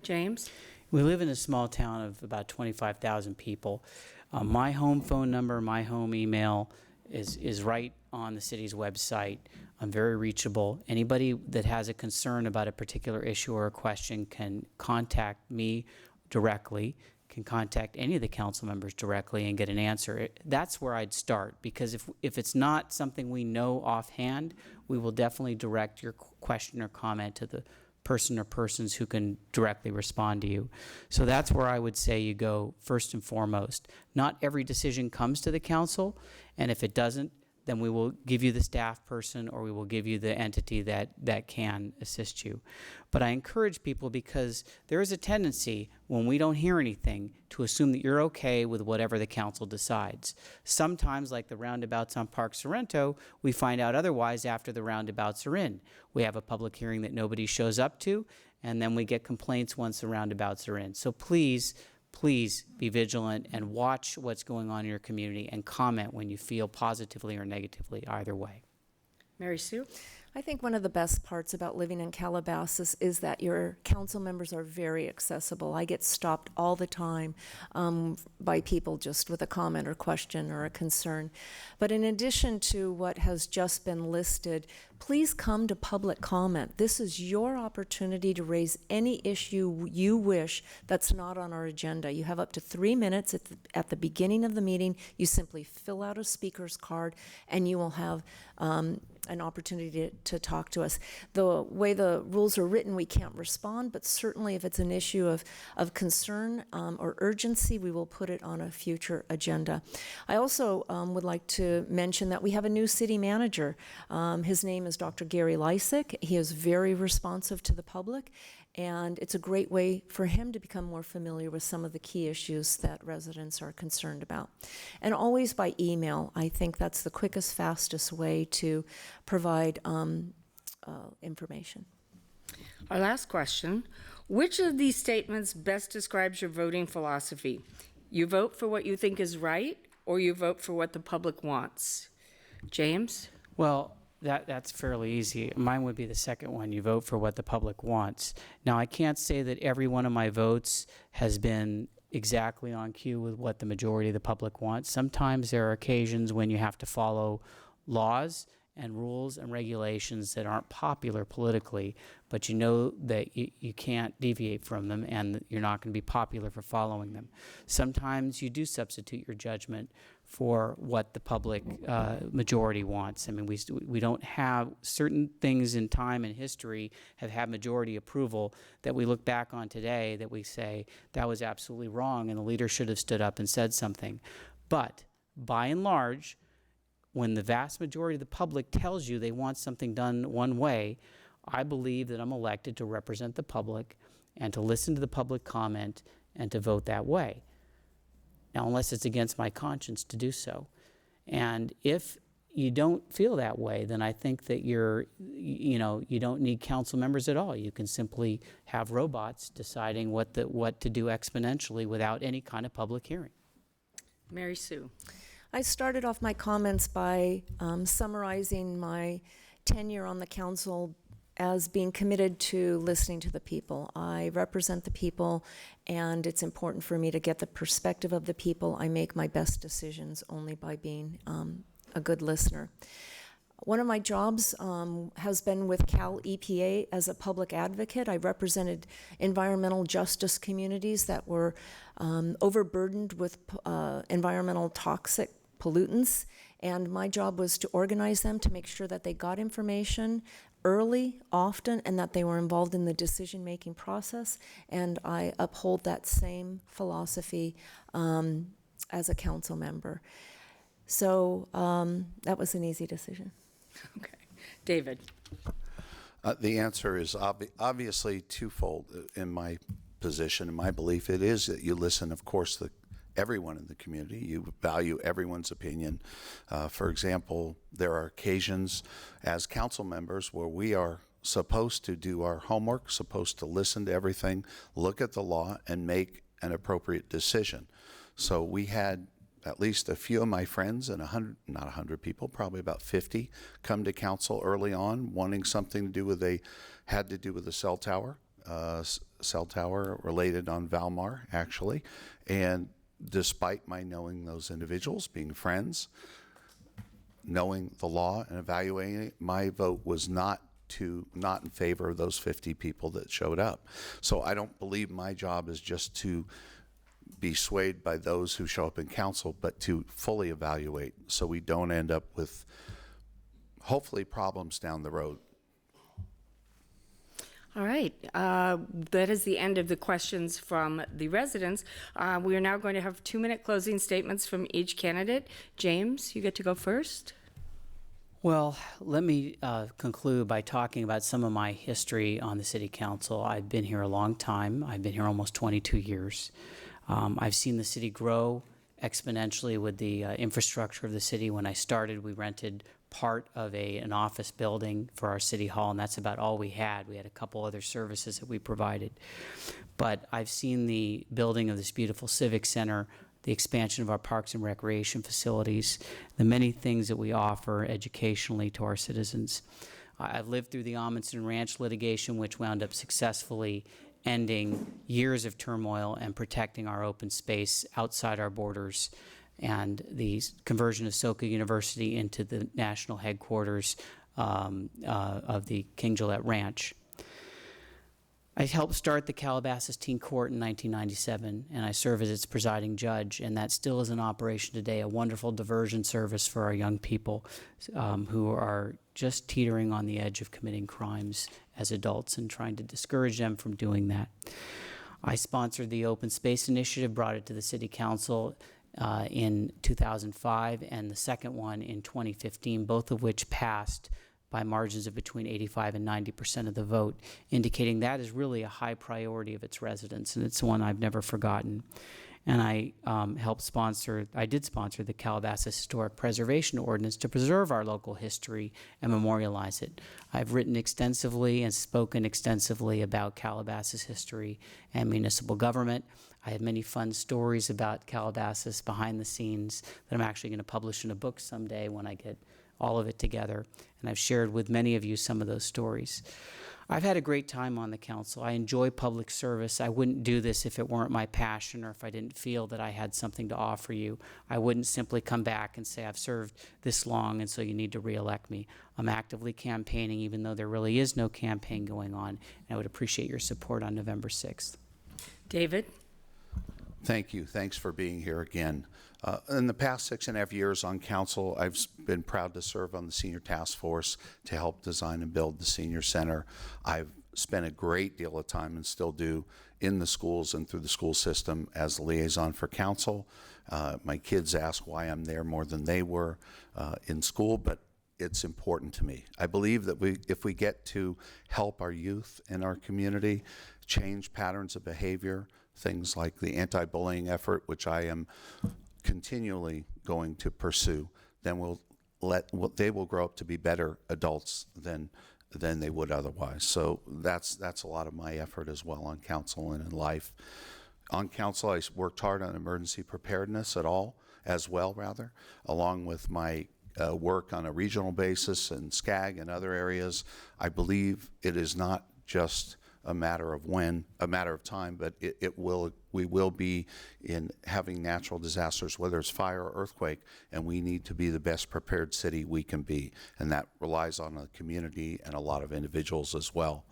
James? We live in a small town of about 25,000 people. My home phone number, my home email is right on the city's website. I'm very reachable. Anybody that has a concern about a particular issue or a question can contact me directly, can contact any of the council members directly and get an answer. That's where I'd start, because if it's not something we know offhand, we will definitely direct your question or comment to the person or persons who can directly respond to you. So that's where I would say you go first and foremost. Not every decision comes to the council, and if it doesn't, then we will give you the staff person, or we will give you the entity that can assist you. But I encourage people, because there is a tendency when we don't hear anything to assume that you're okay with whatever the council decides. Sometimes, like the roundabouts on Park Sorrento, we find out otherwise after the roundabouts are in. We have a public hearing that nobody shows up to, and then we get complaints once the roundabouts are in. So please be vigilant and watch what's going on in your community and comment when you feel positively or negatively, either way. Mary Sue? I think one of the best parts about living in Calabasas is that your council members are very accessible. I get stopped all the time by people just with a comment or question or a concern. But in addition to what has just been listed, please come to public comment. This is your opportunity to raise any issue you wish that's not on our agenda. You have up to 3 minutes at the beginning of the meeting. You simply fill out a speaker's card, and you will have an opportunity to talk to us. The way the rules are written, we can't respond, but certainly if it's an issue of concern or urgency, we will put it on a future agenda. I also would like to mention that we have a new city manager. His name is Dr. Gary Lysick. He is very responsive to the public, and it's a great way for him to become more familiar with some of the key issues that residents are concerned about. And always by email. I think that's the quickest, fastest way to provide information. Our last question. Which of these statements best describes your voting philosophy? You vote for what you think is right, or you vote for what the public wants? James? Well, that's fairly easy. Mine would be the second one. You vote for what the public wants. Now, I can't say that every one of my votes has been exactly on cue with what the majority of the public wants. Sometimes there are occasions when you have to follow laws and rules and regulations that aren't popular politically, but you know that you can't deviate from them, and you're not going to be popular for following them. Sometimes you do substitute your judgment for what the public majority wants. I mean, we don't have certain things in time and history have had majority approval that we look back on today that we say that was absolutely wrong and the leader should have stood up and said something. But by and large, when the vast majority of the public tells you they want something done one way, I believe that I'm elected to represent the public and to listen to the public comment and to vote that way. Now, unless it's against my conscience to do so. And if you don't feel that way, then I think that you don't need council members at all. You can simply have robots deciding what to do exponentially without any kind of public hearing. Mary Sue? I started off my comments by summarizing my tenure on the council as being committed to listening to the people. I represent the people, and it's important for me to get the perspective of the people. I make my best decisions only by being a good listener. One of my jobs has been with Cal EPA as a public advocate. I represented environmental justice communities that were overburdened with environmental toxic pollutants, and my job was to organize them to make sure that they got information early, often, and that they were involved in the decision-making process, and I uphold that same philosophy as a council member. So that was an easy decision. Okay. David? The answer is obviously twofold in my position. In my belief, it is that you listen, of course, to everyone in the community. You value everyone's opinion. For example, there are occasions as council members where we are supposed to do our homework, supposed to listen to everything, look at the law, and make an appropriate decision. So we had at least a few of my friends, and not 100 people, probably about 50, come to council early on wanting something to do with a cell tower related on Valmar, actually. And despite my knowing those individuals, being friends, knowing the law and evaluating it, my vote was not in favor of those 50 people that showed up. So I don't believe my job is just to be swayed by those who show up in council, but to fully evaluate so we don't end up with hopefully problems down the road. All right, that is the end of the questions from the residents. We are now going to have 2-minute closing statements from each candidate. James, you get to go first. Well, let me conclude by talking about some of my history on the City Council. I've been here a long time. I've been here almost 22 years. I've seen the city grow exponentially with the infrastructure of the city. When I started, we rented part of an office building for our city hall, and that's about all we had. We had a couple other services that we provided. But I've seen the building of this beautiful civic center, the expansion of our parks and recreation facilities, the many things that we offer educationally to our citizens. I've lived through the Amundsen Ranch litigation, which wound up successfully ending years of turmoil and protecting our open space outside our borders, and the conversion of Soka University into the national headquarters of the King Gillette Ranch. I helped start the Calabasas Teen Court in 1997, and I serve as its presiding judge, and that still is in operation today, a wonderful diversion service for our young people who are just teetering on the edge of committing crimes as adults and trying to discourage them from doing that. I sponsored the Open Space Initiative, brought it to the City Council in 2005, and the second one in 2015, both of which passed by margins of between 85 and 90% of the vote, indicating that is really a high priority of its residents, and it's one I've never forgotten. And I did sponsor the Calabasas Historic Preservation Ordinance to preserve our local history and memorialize it. I've written extensively and spoken extensively about Calabasas history and municipal government. I have many fun stories about Calabasas behind the scenes that I'm actually going to publish in a book someday when I get all of it together, and I've shared with many of you some of those stories. I've had a great time on the council. I enjoy public service. I wouldn't do this if it weren't my passion or if I didn't feel that I had something to offer you. I wouldn't simply come back and say, I've served this long and so you need to reelect me. I'm actively campaigning even though there really is no campaign going on, and I would appreciate your support on November 6th. David? Thank you. Thanks for being here again. In the past 6.5 years on council, I've been proud to serve on the senior task force to help design and build the senior center. I've spent a great deal of time and still do in the schools and through the school system as a liaison for council. My kids ask why I'm there more than they were in school, but it's important to me. I believe that if we get to help our youth in our community change patterns of behavior, things like the anti-bullying effort, which I am continually going to pursue, then they will grow up to be better adults than they would otherwise. So that's a lot of my effort as well on council and in life. On council, I worked hard on emergency preparedness as well, along with my work on a regional basis in SCAG and other areas. I believe it is not just a matter of time, but we will be in having natural disasters, whether it's fire or earthquake, and we need to be the best prepared city we can be, and that relies on the community and a lot of individuals as well.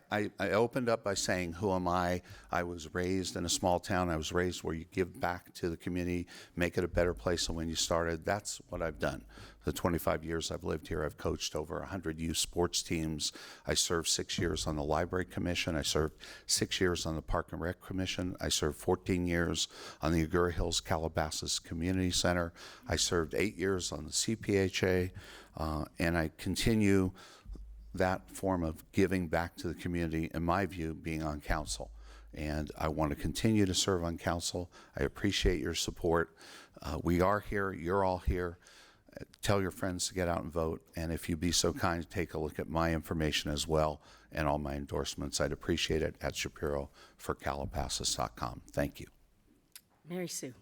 I opened up by saying, who am I? I was raised in a small town. I was raised where you give back to the community, make it a better place than when you started. That's what I've done. The 25 years I've lived here, I've coached over 100 youth sports teams. I served 6 years on the Library Commission. I served 6 years on the Park and Rec Commission. I served 14 years on the Agoura Hills Calabasas Community Center. I served 8 years on the CPHA, and I continue that form of giving back to the community, in my view, being on council. And I want to continue to serve on council. I appreciate your support. We are here. You're all here. Tell your friends to get out and vote. And if you'd be so kind, take a look at my information as well and all my endorsements. I'd appreciate it at Shapiro for Calabasas.com. Thank you. Mary Sue.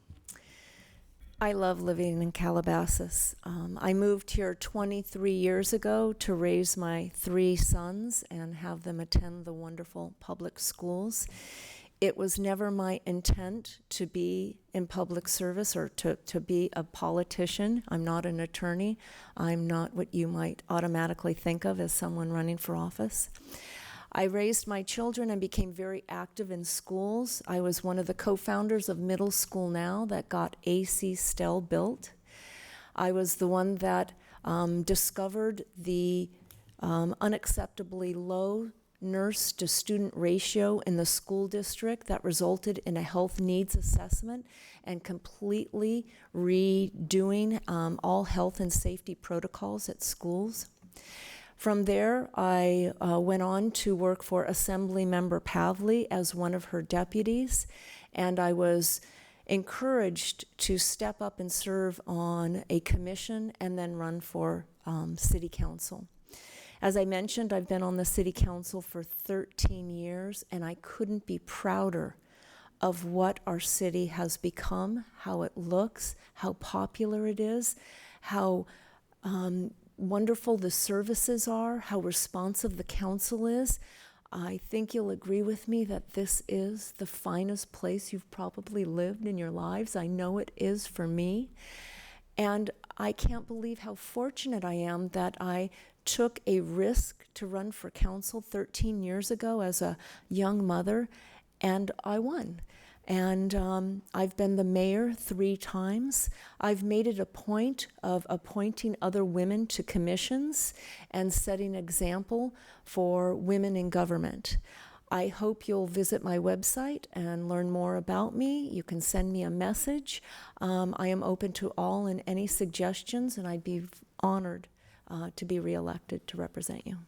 I love living in Calabasas. I moved here 23 years ago to raise my 3 sons and have them attend the wonderful public schools. It was never my intent to be in public service or to be a politician. I'm not an attorney. I'm not what you might automatically think of as someone running for office. I raised my children and became very active in schools. I was one of the co-founders of Middle School Now that got AC Stell built. I was the one that discovered the unacceptably low nurse-to-student ratio in the school district that resulted in a health needs assessment and completely redoing all health and safety protocols at schools. From there, I went on to work for Assemblymember Pavley as one of her deputies, and I was encouraged to step up and serve on a commission and then run for city council. As I mentioned, I've been on the city council for 13 years, and I couldn't be prouder of what our city has become, how it looks, how popular it is, how wonderful the services are, how responsive the council is. I think you'll agree with me that this is the finest place you've probably lived in your lives. I know it is for me. And I can't believe how fortunate I am that I took a risk to run for council 13 years ago as a young mother, and I won. And I've been the mayor 3 times. I've made it a point of appointing other women to commissions and setting example for women in government. I hope you'll visit my website and learn more about me. You can send me a message. I am open to all and any suggestions, and I'd be honored to be reelected to represent you.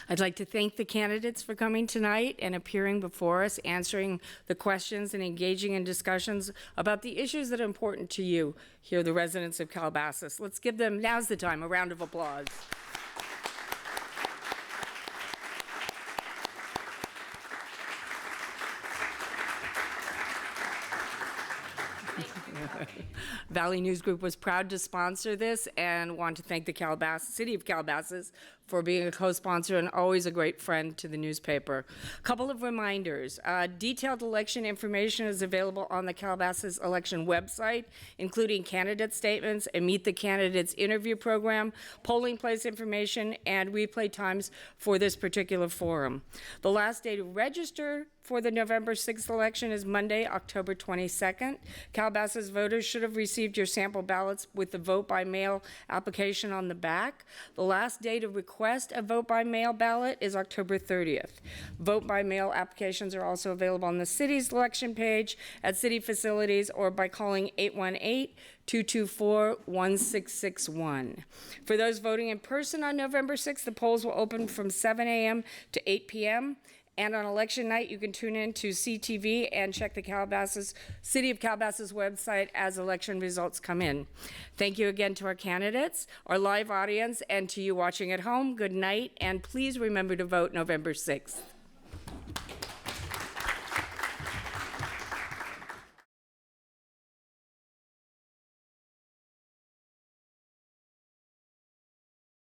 I'd like to thank the candidates for coming tonight and appearing before us, answering the questions and engaging in discussions about the issues that are important to you here, the residents of Calabasas. Let's give them, now's the time, a round of applause. Valley News Group was proud to sponsor this and want to thank the City of Calabasas for being a co-sponsor and always a great friend to the newspaper. A couple of reminders. Detailed election information is available on the Calabasas election website, including candidate statements, a Meet the Candidates interview program, polling place information, and replay times for this particular forum. The last day to register for the November 6th election is Monday, October 22nd. Calabasas voters should have received your sample ballots with the vote by mail application on the back. The last day to request a vote by mail ballot is October 30th. Vote by mail applications are also available on the city's election page, at city facilities, or by calling 818-224-1661. For those voting in person on November 6th, the polls will open from 7 a.m. to 8 p.m. And on election night, you can tune in to CTV and check the City of Calabasas website as election results come in. Thank you again to our candidates, our live audience, and to you watching at home. Good night, and please remember to vote November 6th.